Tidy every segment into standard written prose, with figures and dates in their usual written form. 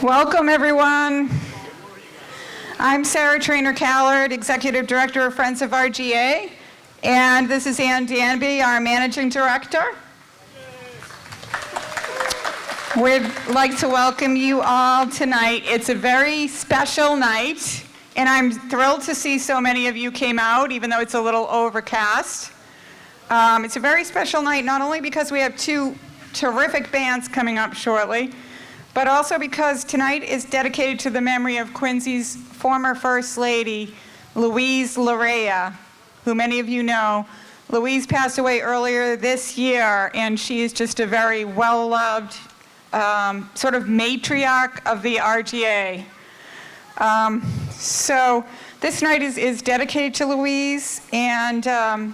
Welcome, everyone. I'm Sarah Trainer-Callard, Executive Director of Friends of RGA, and this is Ann Danby, our Managing Director. We'd like to welcome you all tonight. It's a very special night, and I'm thrilled to see so many of you came out, even though it's a little overcast. It's a very special night, not only because we have two terrific bands coming up shortly, but also because tonight is dedicated to the memory of Quincy's former First Lady, Louise LaRea, who many of you know. Louise passed away earlier this year, and she is just a very well-loved sort of matriarch of the RGA. So this night is dedicated to Louise, and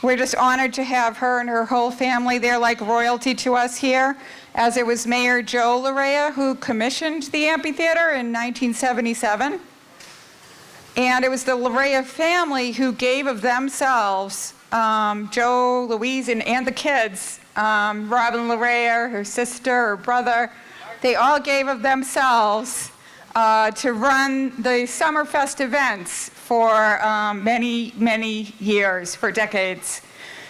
we're just honored to have her and her whole family. They're like royalty to us here, as it was Mayor Joe LaRea who commissioned the amphitheater in 1977. And it was the LaRea family who gave of themselves, Joe, Louise, and the kids, Robin LaRea, her sister, her brother, they all gave of themselves to run the Summerfest events for many, many years, for decades.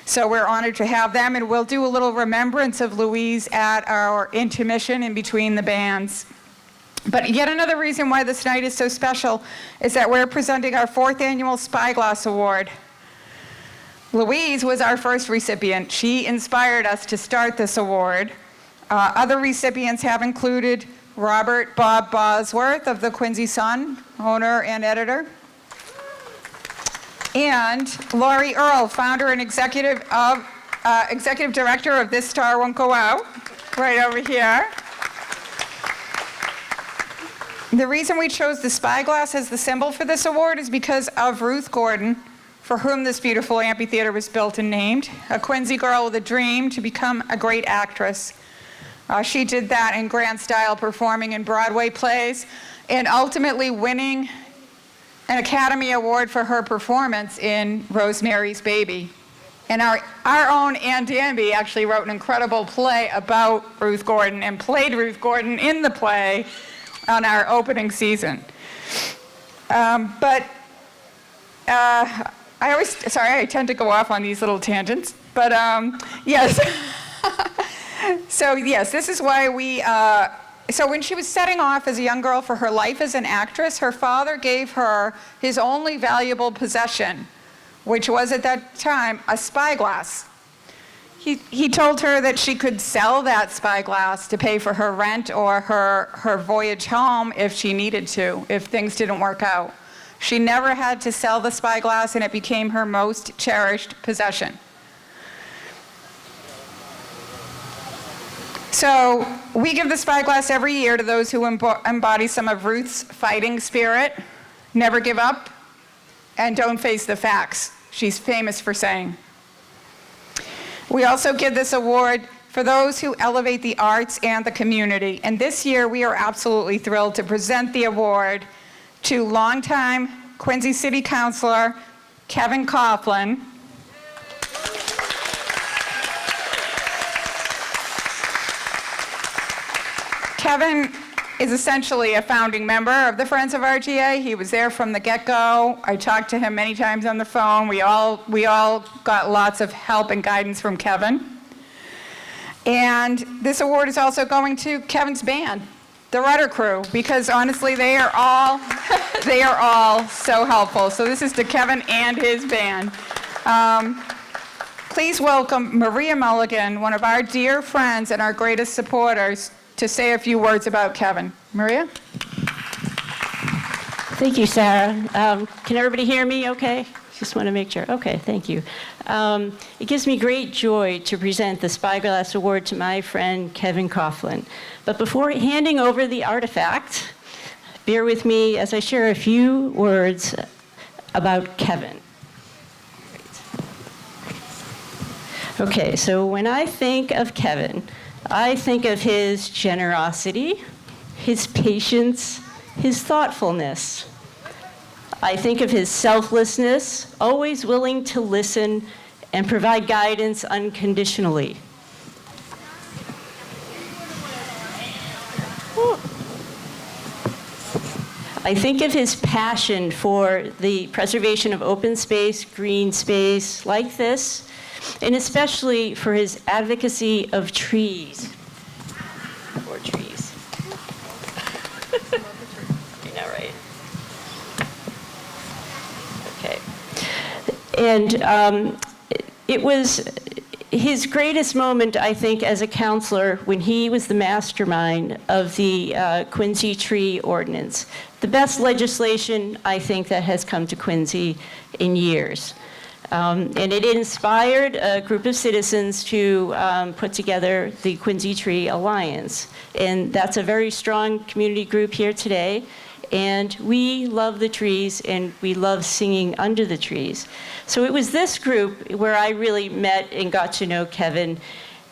So we're honored to have them, and we'll do a little remembrance of Louise at our intermission in between the bands. But yet another reason why this night is so special is that we're presenting our 4th annual Spyglass Award. Louise was our first recipient. She inspired us to start this award. Other recipients have included Robert Bob Bosworth of the Quincy Sun, owner and editor, and Laurie Earle, founder and executive director of This Star Won't Go Out, right over here. The reason we chose the spyglass as the symbol for this award is because of Ruth Gordon, for whom this beautiful amphitheater was built and named, a Quincy girl with a dream to become a great actress. She did that in grand style, performing in Broadway plays, and ultimately winning an Academy Award for her performance in Rosemary's Baby. And our own Ann Danby actually wrote an incredible play about Ruth Gordon and played Ruth Gordon in the play on our opening season. I tend to go off on these little tangents, but yes. So yes, this is why so when she was setting off as a young girl for her life as an actress, her father gave her his only valuable possession, which was at that time a spyglass. He told her that she could sell that spyglass to pay for her rent or her voyage home if she needed to, if things didn't work out. She never had to sell the spyglass, and it became her most cherished possession. So we give the spyglass every year to those who embody some of Ruth's fighting spirit, never give up, and don't face the facts, she's famous for saying. We also give this award for those who elevate the arts and the community. And this year, we are absolutely thrilled to present the award to longtime Quincy City Councilor Kevin Coughlin. Kevin is essentially a founding member of the Friends of RGA. He was there from the get-go. I talked to him many times on the phone. We all got lots of help and guidance from Kevin. And this award is also going to Kevin's band, the Rudder Crew, because honestly, they are all so helpful. So this is to Kevin and his band. Please welcome Maria Mulligan, one of our dear friends and our greatest supporters, to say a few words about Kevin. Maria? Thank you, Sarah. Can everybody hear me okay? Just want to make sure. Okay, thank you. It gives me great joy to present the Spyglass Award to my friend Kevin Coughlin. But before handing over the artifact, bear with me as I share a few words about Kevin. Okay, so when I think of Kevin, I think of his generosity, his patience, his thoughtfulness. I think of his selflessness, always willing to listen and provide guidance unconditionally. I think of his passion for the preservation of open space, green space like this, and especially for his advocacy of trees. Or trees. You know, right? Okay. And it was his greatest moment, I think, as a counselor when he was the mastermind of the Quincy tree ordinance. The best legislation, I think, that has come to Quincy in years. And it inspired a group of citizens to put together the Quincy Tree Alliance. And that's a very strong community group here today. And we love the trees, and we love singing under the trees. So it was this group where I really met and got to know Kevin.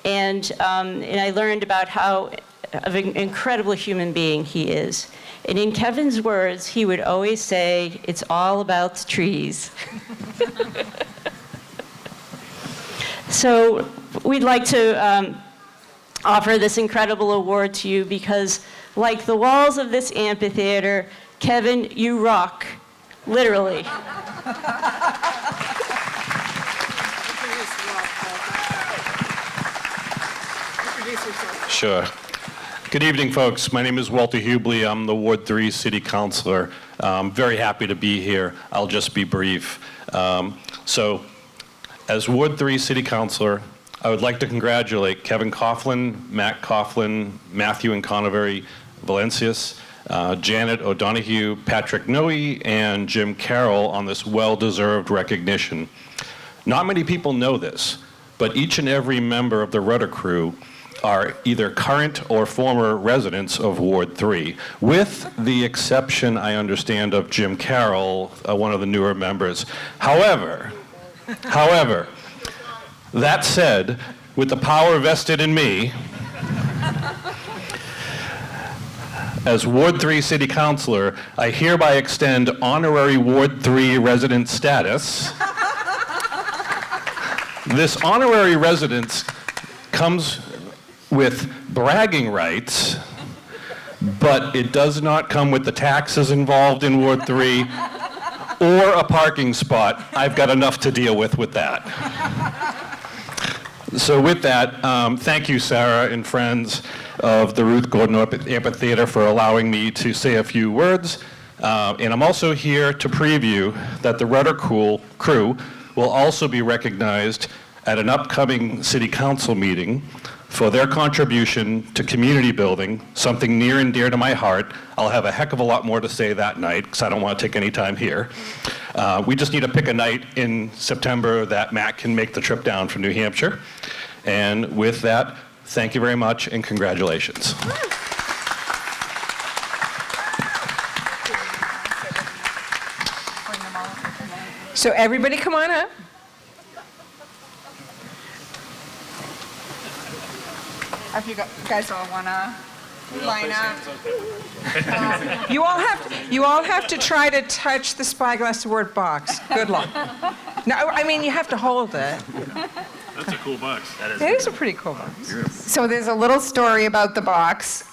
And I learned about how of an incredible human being he is. And in Kevin's words, he would always say, "It's all about the trees." So we'd like to offer this incredible award to you because, like the walls of this amphitheater, Kevin, you rock, literally. Sure. Good evening, folks. My name is Walter Hubley. I'm the Ward 3 City Councilor. I'm very happy to be here. I'll just be brief. As Ward 3 City Councilor, I would like to congratulate Kevin Coughlin, Matt Coughlin, Matthew and Conovery Valencius, Janet O'Donoghue, Patrick Noe, and Jim Carroll on this well-deserved recognition. Not many people know this, but each and every member of the Rudder Crew are either current or former residents of Ward 3, with the exception, I understand, of Jim Carroll, one of the newer members. However, that said, with the power vested in me, as Ward 3 City Councilor, I hereby extend honorary Ward 3 resident status. This honorary residence comes with bragging rights, but it does not come with the taxes involved in Ward 3 or a parking spot. I've got enough to deal with that. So with that, thank you, Sarah and friends of the Ruth Gordon Amphitheater, for allowing me to say a few words. And I'm also here to preview that the Rudder Crew will also be recognized at an upcoming City Council meeting for their contribution to community building, something near and dear to my heart. I'll have a heck of a lot more to say that night, because I don't want to take any time here. We just need to pick a night in September that Matt can make the trip down from New Hampshire. And with that, thank you very much, and congratulations. So everybody come on up. If you guys all want to line up. You all have to try to touch the Spyglass Award box. Good luck. No, I mean, you have to hold it. That's a cool box. It is a pretty cool box. So there's a little story about the box.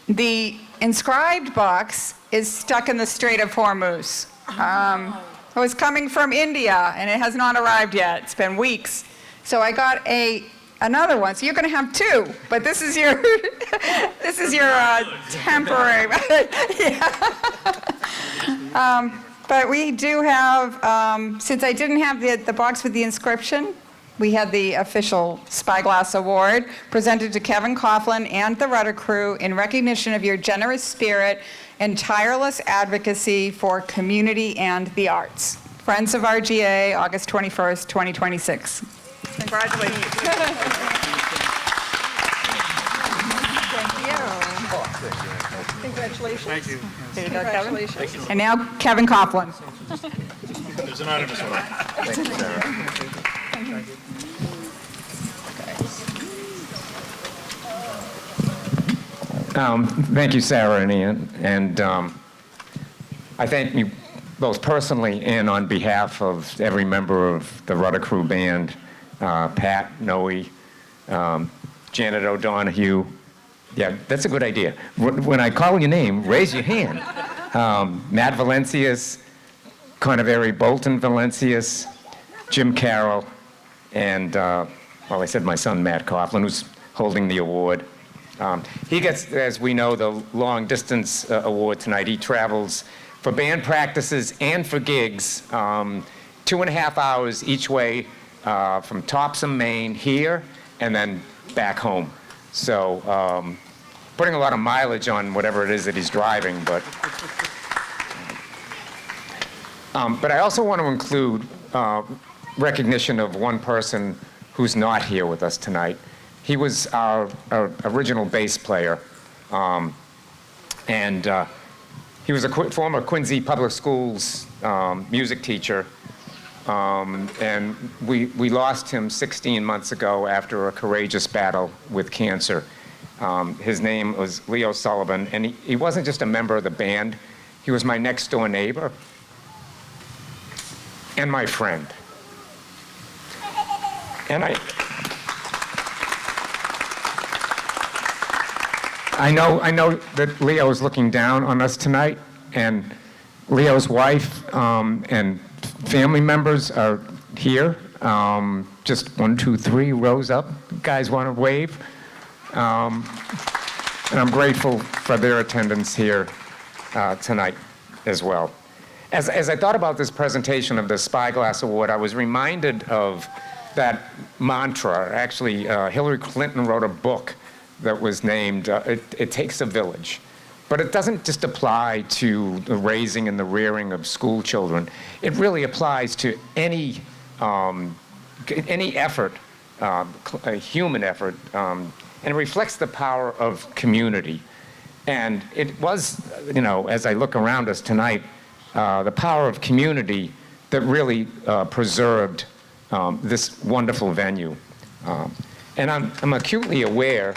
The inscribed box is stuck in the Strait of Hormuz. It was coming from India, and it has not arrived yet. It's been weeks. So I got another one. So you're going to have two, but this is your temporary. But we do have, since I didn't have the box with the inscription, we had the official Spyglass Award presented to Kevin Coughlin and the Rudder Crew in recognition of your generous spirit and tireless advocacy for community and the arts. Friends of RGA, August 21st, 2026. Congratulations. Congratulations. Thank you. There you go, Kevin. Congratulations. And now Kevin Coughlin. There's an item as well. Thank you, Sarah. Thank you, Sarah and Ian. And I thank you both personally and on behalf of every member of the Rudder Crew Band, Pat, Noe, Janet O'Donoghue. Yeah, that's a good idea. When I call your name, raise your hand. Matt Valencius, Conaveri Bolton Valencius, Jim Carroll, and, well, I said my son Matt Coughlin, who's holding the award. He gets, as we know, the long distance award tonight. He travels for band practices and for gigs, 2.5 hours each way from Topsom, Maine, here, and then back home. So putting a lot of mileage on whatever it is that he's driving, but I also want to include recognition of one person who's not here with us tonight. He was our original bass player, and he was a former Quincy Public Schools music teacher, and we lost him 16 months ago after a courageous battle with cancer. His name was Leo Sullivan, and he wasn't just a member of the band, he was my next door neighbor and my friend. And I know that Leo is looking down on us tonight, and Leo's wife and family members are here. Just 1, 2, 3 rows up. You guys want to wave? And I'm grateful for their attendance here tonight as well. As I thought about this presentation of the Spyglass Award, I was reminded of that mantra. Actually, Hillary Clinton wrote a book that was named It Takes a Village. But it doesn't just apply to the raising and the rearing of school children. It really applies to any effort, a human effort, and it reflects the power of community. And it was, as I look around us tonight, the power of community that really preserved this wonderful venue. And I'm acutely aware.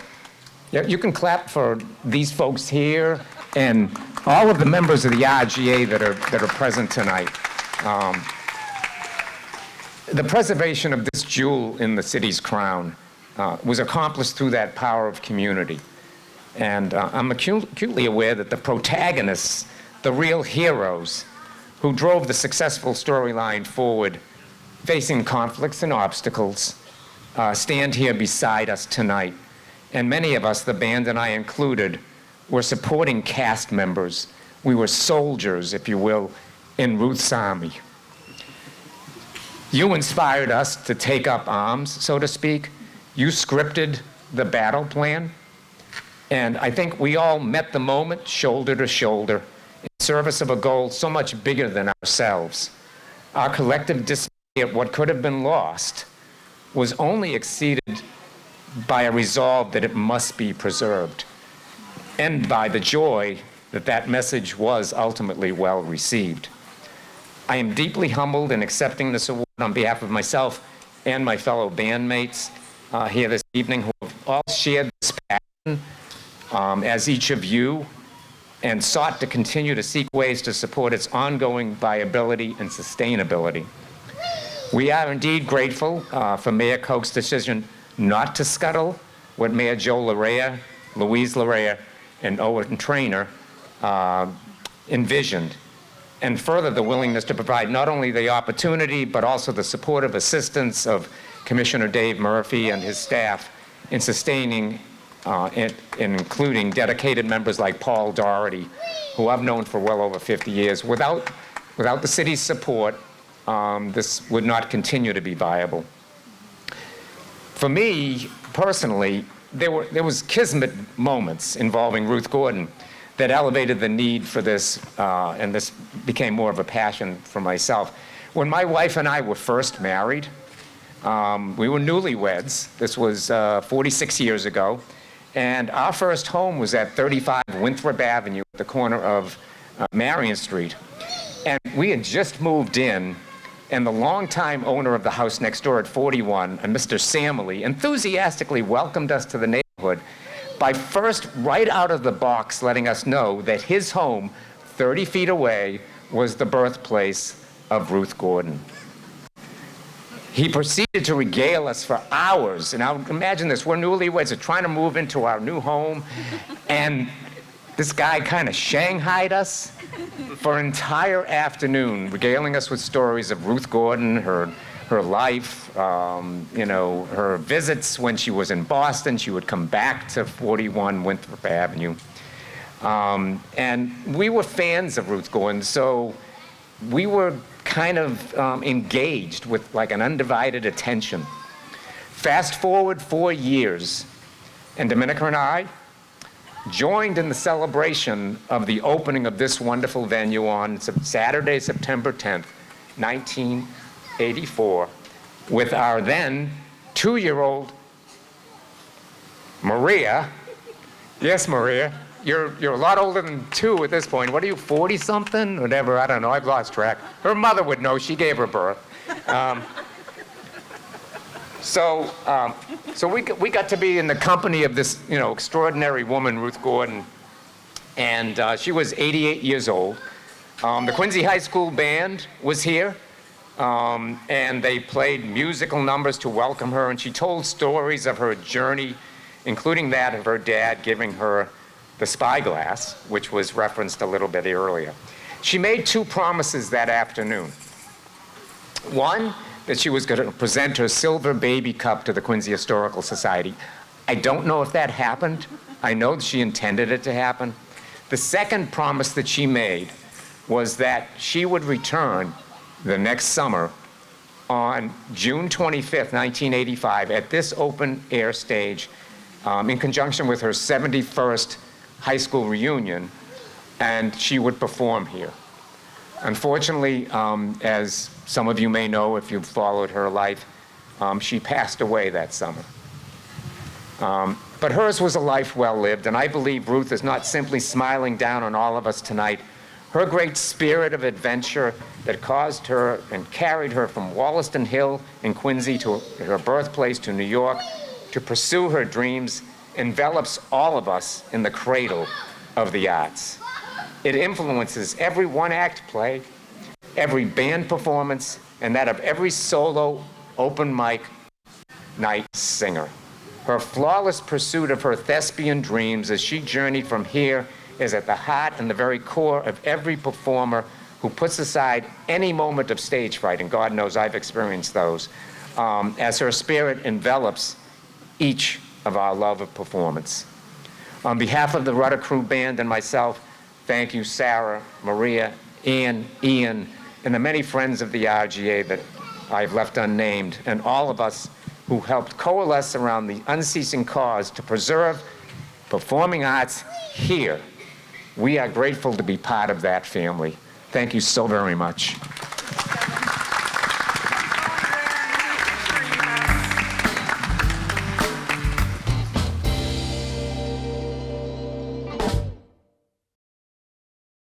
You can clap for these folks here and all of the members of the RGA that are present tonight. The preservation of this jewel in the city's crown was accomplished through that power of community. And I'm acutely aware that the protagonists, the real heroes who drove the successful storyline forward, facing conflicts and obstacles, stand here beside us tonight. And many of us, the band and I included, were supporting cast members. We were soldiers, if you will, in Ruth's army. You inspired us to take up arms, so to speak. You scripted the battle plan. And I think we all met the moment, shoulder to shoulder, in service of a goal so much bigger than ourselves. Our collective dismay at what could have been lost was only exceeded by a resolve that it must be preserved, and by the joy that that message was ultimately well received. I am deeply humbled in accepting this award on behalf of myself and my fellow bandmates here this evening, who have all shared this passion as each of you, and sought to continue to seek ways to support its ongoing viability and sustainability. We are indeed grateful for Mayor Koch's decision not to scuttle what Mayor Joe Larea, Louise Larea, and Owen Traynor envisioned, and further the willingness to provide not only the opportunity, but also the supportive assistance of Commissioner Dave Murphy and his staff in sustaining and including dedicated members like Paul Doherty, who I've known for well over 50 years. Without the city's support, this would not continue to be viable. For me, personally, there was kismet moments involving Ruth Gordon that elevated the need for this, and this became more of a passion for myself. When my wife and I were first married, we were newlyweds. This was 46 years ago, and our first home was at 35 Winthrop Avenue at the corner of Marion Street. And we had just moved in, and the longtime owner of the house next door at 41, Mr. Samley, enthusiastically welcomed us to the neighborhood by first, right out of the box, letting us know that his home, 30 feet away, was the birthplace of Ruth Gordon. He proceeded to regale us for hours. And now imagine this, we're newlyweds, we're trying to move into our new home, and this guy kind of shanghaied us for an entire afternoon, regaling us with stories of Ruth Gordon, her life, her visits when she was in Boston. She would come back to 41 Winthrop Avenue. And we were fans of Ruth Gordon, so we were kind of engaged with like an undivided attention. Fast forward 4 years, and Dominica and I joined in the celebration of the opening of this wonderful venue on Saturday, September 10th, 1984, with our then 2-year-old Maria. Yes, Maria, you're a lot older than 2 at this point. What are you, 40-something? Whatever, I don't know, I've lost track. Her mother would know, she gave her birth. So we got to be in the company of this, extraordinary woman, Ruth Gordon, and she was 88 years old. The Quincy High School band was here, and they played musical numbers to welcome her, and she told stories of her journey, including that of her dad giving her the Spyglass, which was referenced a little bit earlier. She made 2 promises that afternoon. One, that she was going to present her silver baby cup to the Quincy Historical Society. I don't know if that happened. I know she intended it to happen. The second promise that she made was that she would return the next summer on June 25th, 1985, at this open-air stage in conjunction with her 71st high school reunion, and she would perform here. Unfortunately, as some of you may know if you've followed her life, she passed away that summer. But hers was a life well lived, and I believe Ruth is not simply smiling down on all of us tonight. Her great spirit of adventure that caused her and carried her from Wollaston Hill in Quincy to her birthplace to New York to pursue her dreams envelops all of us in the cradle of the arts. It influences every one-act play, every band performance, and that of every solo open mic night singer. Her flawless pursuit of her thespian dreams as she journeyed from here is at the heart and the very core of every performer who puts aside any moment of stage fright, and God knows I've experienced those, as her spirit envelops each of our love of performance. On behalf of the Rudder Crew Band and myself, thank you, Sarah, Maria, Ann, Ian, and the many friends of the RGA that I've left unnamed, and all of us who helped coalesce around the unceasing cause to preserve performing arts here. We are grateful to be part of that family. Thank you so very much.